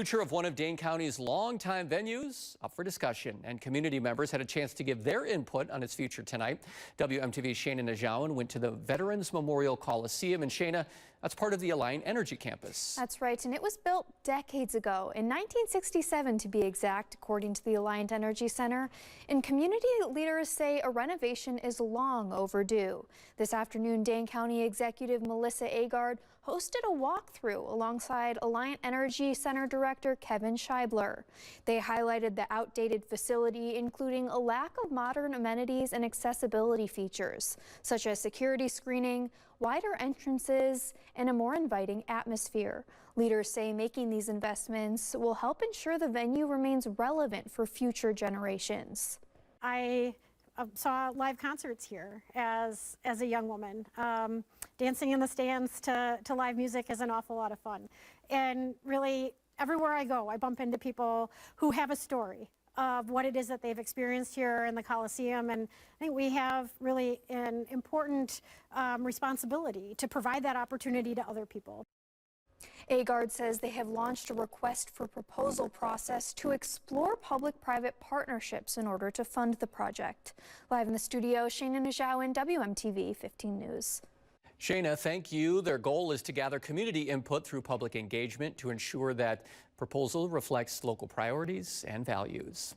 Future of one of Dane County's longtime venues up for discussion, and community members had a chance to give their input on its future tonight. WMTV's Shayna Najawan went to the Veterans Memorial Coliseum, and Shayna, that's part of the Alliant Energy Campus. That's right, and it was built decades ago, in 1967 to be exact, according to the Alliant Energy Center. And community leaders say a renovation is long overdue. This afternoon, Dane County Executive Melissa Agard hosted a walkthrough alongside Alliant Energy Center Director Kevin Scheibler. They highlighted the outdated facility, including a lack of modern amenities and accessibility features, such as security screening, wider entrances, and a more inviting atmosphere. Leaders say making these investments will help ensure the venue remains relevant for future generations. I saw live concerts here as a young woman. Dancing in the stands to live music is an awful lot of fun. And really, everywhere I go, I bump into people who have a story of what it is that they've experienced here in the Coliseum. And I think we have really an important responsibility to provide that opportunity to other people. Agard says they have launched a request for proposal process to explore public-private partnerships in order to fund the project. Live in the studio, Shayna Najawan, WMTV 15 News. Shayna, thank you. Their goal is to gather community input through public engagement to ensure that proposal reflects local priorities and values.